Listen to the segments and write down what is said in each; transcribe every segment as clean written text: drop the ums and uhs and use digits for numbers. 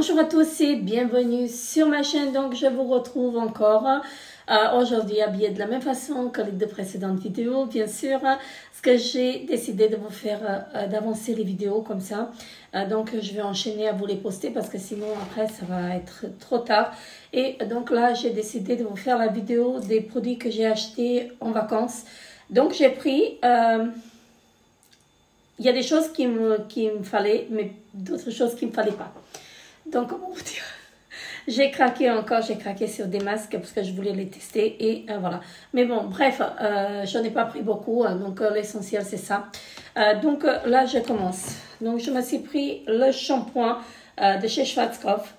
Bonjour à tous et bienvenue sur ma chaîne. Donc je vous retrouve encore aujourd'hui habillée de la même façon que les deux précédentes vidéos, bien sûr, parce que j'ai décidé de vous faire d'avancer les vidéos comme ça. Donc je vais enchaîner à vous les poster parce que sinon après ça va être trop tard. Et donc là j'ai décidé de vous faire la vidéo des produits que j'ai achetés en vacances. Donc j'ai pris... il y a des choses qui me fallait, mais d'autres choses qui ne me fallait pas. Donc, comment vous dire, j'ai craqué sur des masques parce que je voulais les tester et voilà. Mais bon, bref, j'en ai pas pris beaucoup, donc l'essentiel c'est ça. Donc là, je commence. Donc, je me suis pris le shampoing de chez Schwarzkopf,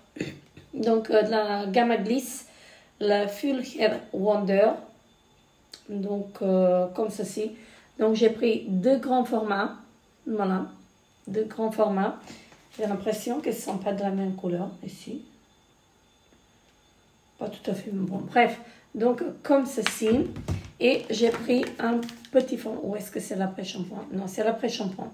donc de la gamme Gliss, le Full Hair Wonder, donc comme ceci. Donc, j'ai pris deux grands formats, voilà, deux grands formats. J'ai l'impression qu'elles ne sont pas de la même couleur ici. Pas tout à fait, bon, bref. Donc, comme ceci. Et j'ai pris un petit fond. Où est-ce que c'est l'après-shampoing? Non, c'est l'après-shampoing.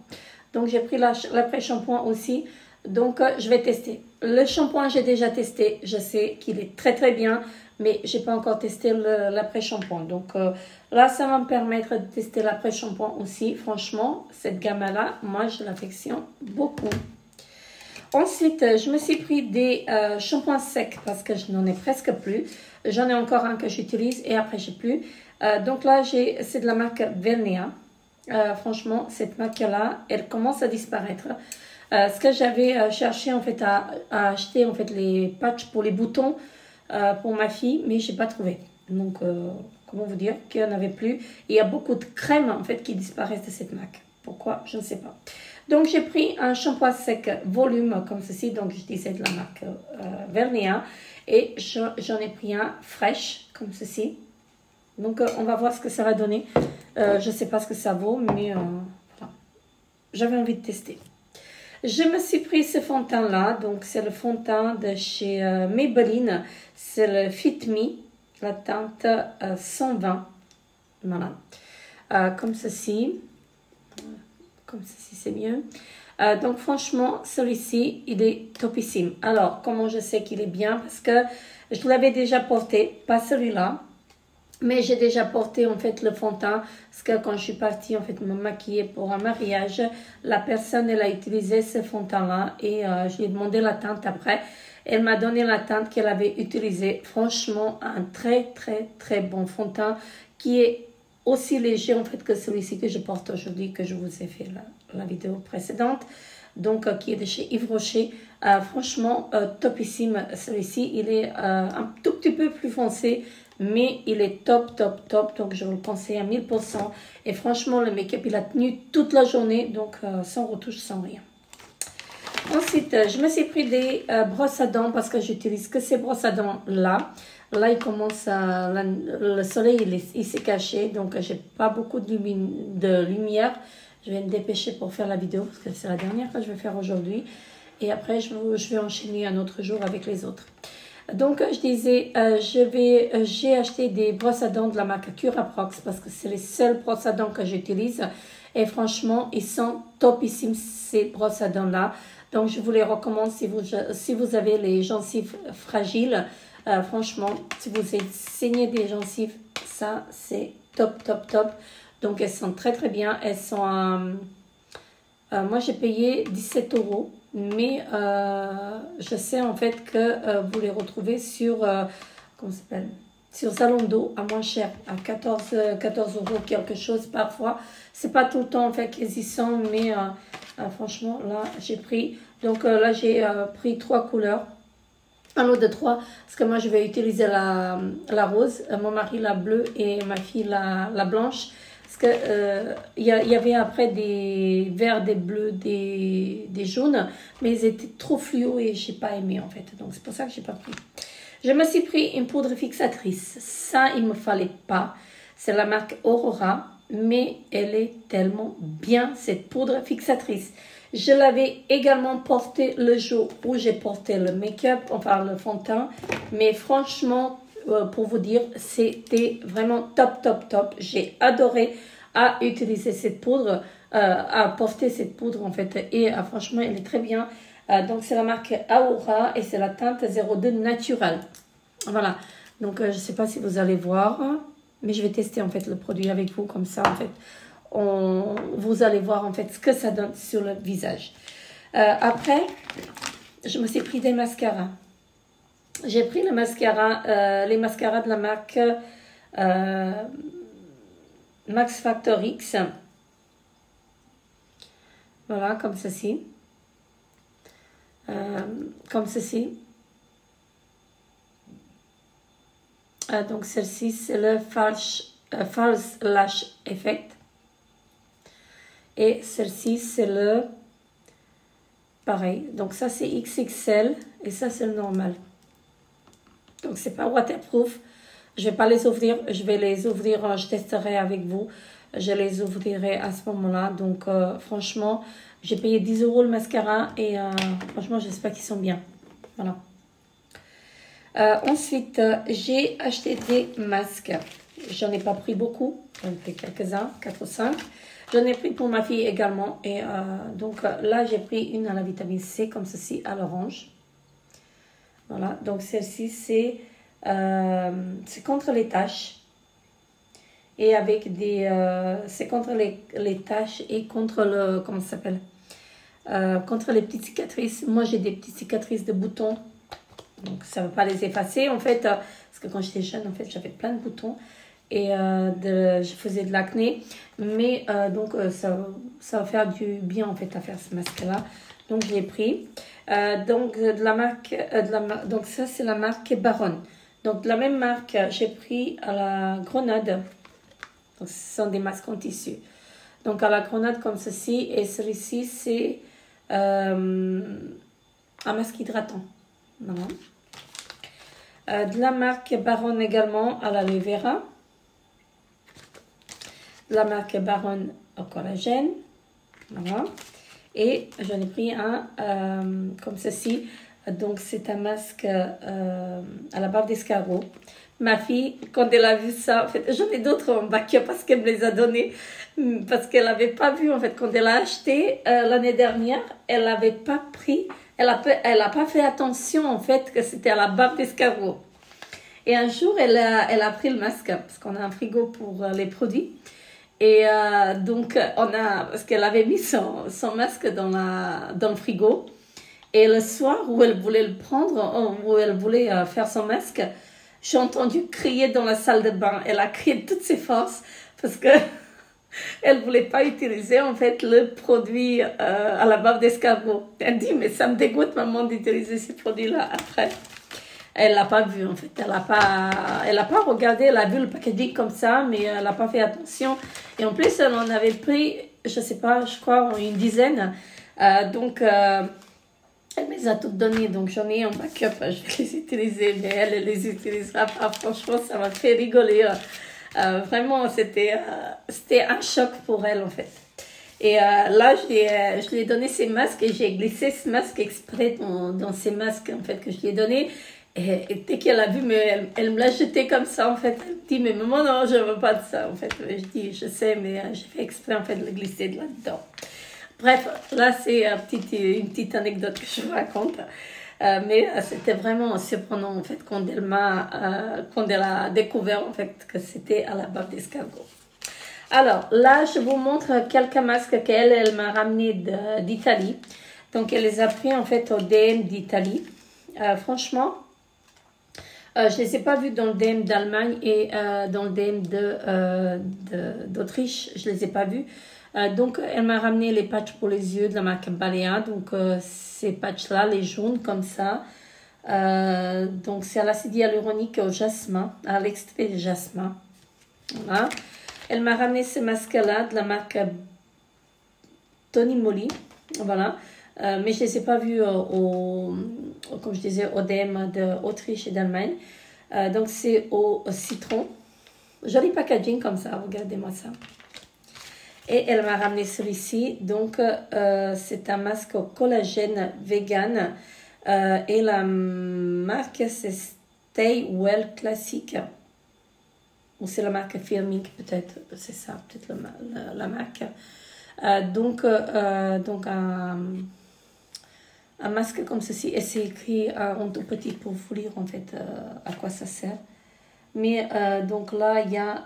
Donc, j'ai pris l'après-shampoing aussi. Donc, je vais tester. Le shampoing, j'ai déjà testé. Je sais qu'il est très, très bien. Mais je n'ai pas encore testé l'après-shampoing. Donc, là, ça va me permettre de tester l'après-shampoing aussi. Franchement, cette gamme-là, moi, je l'affectionne beaucoup. Ensuite, je me suis pris des shampoings secs parce que je n'en ai presque plus. J'en ai encore un que j'utilise et après, j'ai plus. Donc là, c'est de la marque Vernea. Franchement, cette marque-là, elle commence à disparaître. Ce que j'avais cherché en fait à acheter en fait les patchs pour les boutons pour ma fille, mais j'ai pas trouvé. Donc, comment vous dire qu'il n'y en avait plus. Et il y a beaucoup de crèmes en fait qui disparaissent de cette marque. Pourquoi? Je ne sais pas. Donc, j'ai pris un shampoing sec volume comme ceci. Donc, je disais de la marque Vernea. Et j'en ai pris un fraîche comme ceci. Donc, on va voir ce que ça va donner. Je ne sais pas ce que ça vaut, mais voilà. J'avais envie de tester. Je me suis pris ce fond de teint-là. Donc, c'est le fond de teint de chez Maybelline. C'est le Fit Me, la teinte 120. Voilà. Comme ceci. Comme ceci, c'est mieux. Donc, franchement, celui-ci, il est topissime. Alors, comment je sais qu'il est bien? Parce que je l'avais déjà porté, pas celui-là, mais j'ai déjà porté, en fait, le fond de teint. Parce que quand je suis partie, en fait, me maquiller pour un mariage, la personne, elle a utilisé ce fond de teint-là et je lui ai demandé la teinte après. Elle m'a donné la teinte qu'elle avait utilisée. Franchement, un très, très, très bon fond de teint qui est aussi léger en fait que celui-ci que je porte aujourd'hui, que je vous ai fait la vidéo précédente, donc qui est de chez Yves Rocher. Franchement, topissime celui-ci. Il est un tout petit peu plus foncé, mais il est top, top, top. Donc je vous le conseille à 1000%. Et franchement, le make-up, il a tenu toute la journée, donc sans retouche, sans rien. Ensuite, je me suis pris des brosses à dents parce que j'utilise que ces brosses à dents là. Là, il commence le soleil, il s'est caché, donc j'ai pas beaucoup de lumière. Je vais me dépêcher pour faire la vidéo parce que c'est la dernière que je vais faire aujourd'hui. Et après, je vais enchaîner un autre jour avec les autres. Donc, je disais, j'ai acheté des brosses à dents de la marque Curaprox parce que c'est les seules brosses à dents que j'utilise. Et franchement, ils sont topissimes ces brosses à dents là. Donc, je vous les recommande si vous avez les gencives fragiles. Franchement, si vous saignez des gencives, ça c'est top, top, top. Donc, elles sont très, très bien. Elles sont moi, j'ai payé 17 €. Mais je sais en fait que vous les retrouvez sur, comment ça s'appelle? Sur Zalando à moins cher, à 14 € quelque chose parfois. C'est pas tout le temps en fait qu'ils y sont, mais franchement, là, j'ai pris. Donc, là, j'ai pris 3 couleurs. Un lot de 3, parce que moi je vais utiliser la rose, mon mari la bleue et ma fille la blanche. Parce que il y avait après des verts, des bleus, des jaunes, mais ils étaient trop fluo et j'ai pas aimé en fait. Donc c'est pour ça que j'ai pas pris. Je me suis pris une poudre fixatrice. Ça, il me fallait pas. C'est la marque Aurora, mais elle est tellement bien cette poudre fixatrice. Je l'avais également porté le jour où j'ai porté le make-up, enfin le fond de teint. Mais franchement, pour vous dire, c'était vraiment top, top, top. J'ai adoré à utiliser cette poudre, à porter cette poudre en fait. Et franchement, elle est très bien. Donc c'est la marque Aura et c'est la teinte 02 naturelle. Voilà. Donc je ne sais pas si vous allez voir, mais je vais tester en fait le produit avec vous comme ça en fait. Vous allez voir en fait ce que ça donne sur le visage. Après, je me suis pris des mascaras. J'ai pris le mascara, les mascaras de la marque Max Factor X. Voilà, comme ceci. Comme ceci. Donc celle-ci, c'est le False Lash Effect. Et celle-ci, c'est le... Pareil. Donc ça, c'est XXL. Et ça, c'est le normal. Donc, c'est pas waterproof. Je vais pas les ouvrir. Je vais les ouvrir. Je testerai avec vous. Je les ouvrirai à ce moment-là. Donc, franchement, j'ai payé 10 € le mascara. Et franchement, j'espère qu'ils sont bien. Voilà. Ensuite, j'ai acheté des masques. J'en ai pas pris beaucoup. J'en ai pris quelques-uns, 4 ou 5. J'en ai pris pour ma fille également. Et donc là, j'ai pris une à la vitamine C, comme ceci, à l'orange. Voilà, donc celle-ci, c'est contre les taches. Et avec des... c'est contre les taches et contre le... Comment ça s'appelle contre les petites cicatrices. Moi, j'ai des petites cicatrices de boutons. Donc, ça ne va pas les effacer, en fait. Parce que quand j'étais jeune, en fait, j'avais plein de boutons. Et je faisais de l'acné. Mais, donc, ça va faire du bien, en fait, à faire ce masque-là. Donc, je l'ai pris. Donc, de la marque... donc, ça, c'est la marque Baronne. Donc, de la même marque, j'ai pris à la grenade. Donc, ce sont des masques en tissu. Donc, à la grenade comme ceci. Et celui-ci, c'est un masque hydratant. Voilà. De la marque Baronne également à l'aloe vera. De la marque Baronne au collagène. Voilà. Et j'en ai pris un comme ceci. Donc, c'est un masque à la bave d'escargot. Ma fille, quand elle a vu ça, en fait, j'en ai d'autres en backup parce qu'elle me les a donnés. Parce qu'elle n'avait pas vu, en fait, quand elle a acheté l'année dernière, elle n'avait pas pris, elle a pas fait attention, en fait, que c'était à la bave d'escargot. Et un jour, elle a pris le masque, parce qu'on a un frigo pour les produits. Et donc, parce qu'elle avait mis son masque dans le frigo. Et le soir où elle voulait le prendre, où elle voulait faire son masque, j'ai entendu crier dans la salle de bain. Elle a crié de toutes ses forces parce que elle voulait pas utiliser en fait le produit à la bave d'escargot. Elle dit mais ça me dégoûte maman d'utiliser ces produits-là après. Elle l'a pas vu en fait. Elle a pas regardé. Elle a vu le packaging comme ça, mais elle n'a pas fait attention. Et en plus elle en avait pris, je sais pas, je crois une dizaine. Donc elle me les a toutes données, donc j'en ai en backup, je vais les utiliser, mais elle les utilisera pas. Franchement, ça m'a fait rigoler. Vraiment, c'était un choc pour elle, en fait. Et là, je lui ai donné ces masques et j'ai glissé ce masque exprès dans ces masques, en fait, que je lui ai donné. Et dès qu'elle a vu, mais elle me l'a jeté comme ça, en fait. Elle me dit, mais maman, non, je veux pas de ça, en fait. Je dis, je sais, mais j'ai fait exprès, en fait, de le glisser de là-dedans. Bref, là, c'est une petite anecdote que je vous raconte. Mais c'était vraiment surprenant, en fait, quand elle a découvert, en fait, que c'était à la bave d'escargot. Alors, là, je vous montre quelques masques qu'elle m'a ramenés d'Italie. Donc, elle les a pris, en fait, au DM d'Italie. Franchement, je les ai pas vus dans le DM d'Allemagne et dans le DM d'Autriche. Je les ai pas vus. Donc, elle m'a ramené les patchs pour les yeux de la marque Balea. Donc, ces patchs-là, les jaunes comme ça. Donc, c'est à l'acide hyaluronique au jasmin, à l'extrait de jasmin. Voilà. Elle m'a ramené ce masque-là de la marque Tony Moly. Voilà. Mais je ne les ai pas vus comme je disais, au DM d'Autriche et d'Allemagne. Donc, c'est au citron. Joli packaging comme ça. Regardez-moi ça. Et elle m'a ramené celui-ci. Donc, c'est un masque au collagène vegan. Et la marque, c'est Stay Well Classic. Ou c'est la marque Firming, peut-être. C'est ça, peut-être la marque. Donc un masque comme ceci. Et c'est écrit en tout petit pour vous lire en fait à quoi ça sert. Mais donc là, il y a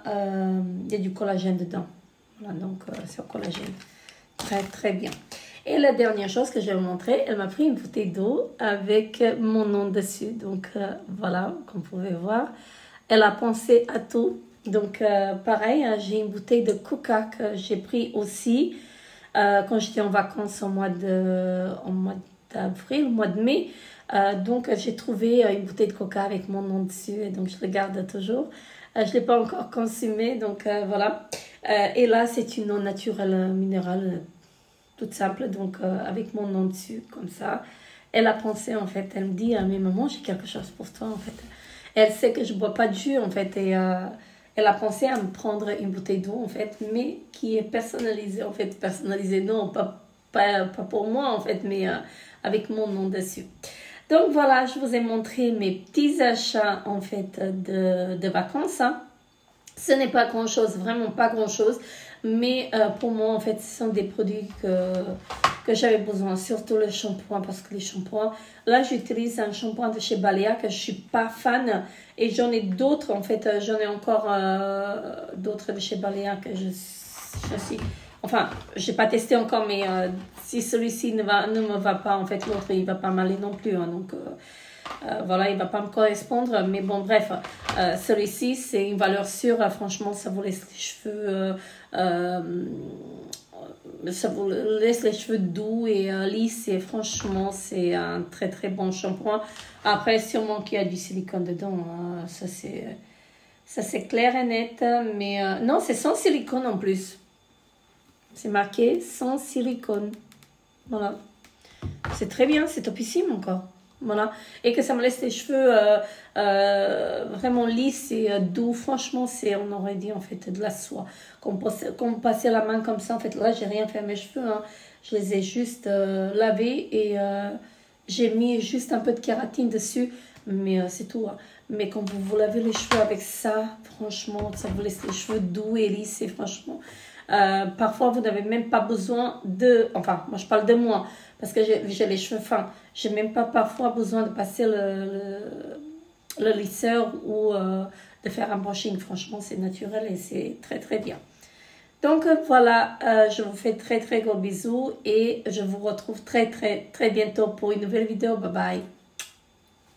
du collagène dedans. Voilà, donc c'est au collagène. Très, très bien. Et la dernière chose que je vais vous montrer, elle m'a pris une bouteille d'eau avec mon nom dessus. Donc voilà, comme vous pouvez voir, elle a pensé à tout. Donc pareil, hein, j'ai une bouteille de Coca que j'ai pris aussi quand j'étais en vacances au mois d'avril, au mois de mai. Donc j'ai trouvé une bouteille de Coca avec mon nom dessus et donc je le garde toujours. Je ne l'ai pas encore consommé, donc voilà. Et là, c'est une eau naturelle minérale toute simple, donc avec mon nom dessus, comme ça. Elle a pensé, en fait, elle me dit, mais maman, j'ai quelque chose pour toi, en fait. Elle sait que je ne bois pas de jus, en fait, et elle a pensé à me prendre une bouteille d'eau, en fait, mais qui est personnalisée, en fait, personnalisée, non, pas pour moi, en fait, mais avec mon nom dessus. Donc voilà, je vous ai montré mes petits achats, en fait, de vacances, hein. Ce n'est pas grand-chose, vraiment pas grand-chose. Mais pour moi, en fait, ce sont des produits que j'avais besoin. Surtout le shampoing, parce que les shampoings... Là, j'utilise un shampoing de chez Balea que je ne suis pas fan. Et j'en ai d'autres, en fait. J'en ai encore d'autres de chez Balea que je suis... Enfin, je n'ai pas testé encore, mais si celui-ci ne me va pas, en fait, l'autre, il ne va pas m'aller non plus. Hein, donc... voilà, il ne va pas me correspondre, mais bon, bref, celui-ci, c'est une valeur sûre. Franchement, ça vous laisse les cheveux, ça vous laisse les cheveux doux et lisses. Et franchement, c'est un très très bon shampoing. Après, sûrement qu'il y a du silicone dedans, hein, ça c'est clair et net. Mais non, c'est sans silicone en plus. C'est marqué sans silicone. Voilà. C'est très bien, c'est topissime encore. Voilà. Et que ça me laisse les cheveux vraiment lisses et doux. Franchement, on aurait dit en fait de la soie. Qu'on passait la main comme ça. En fait, là, j'ai rien fait à mes cheveux. Hein. Je les ai juste lavés et j'ai mis juste un peu de kératine dessus. Mais c'est tout. Hein. Mais quand vous lavez les cheveux avec ça, franchement, ça vous laisse les cheveux doux et lisses. Et franchement, parfois, vous n'avez même pas besoin de... Enfin, moi, je parle de moi. Parce que j'ai les cheveux fins. Je n'ai même pas parfois besoin de passer le lisseur ou de faire un brushing. Franchement, c'est naturel et c'est très très bien. Donc voilà, je vous fais très très gros bisous et je vous retrouve très très très bientôt pour une nouvelle vidéo. Bye bye.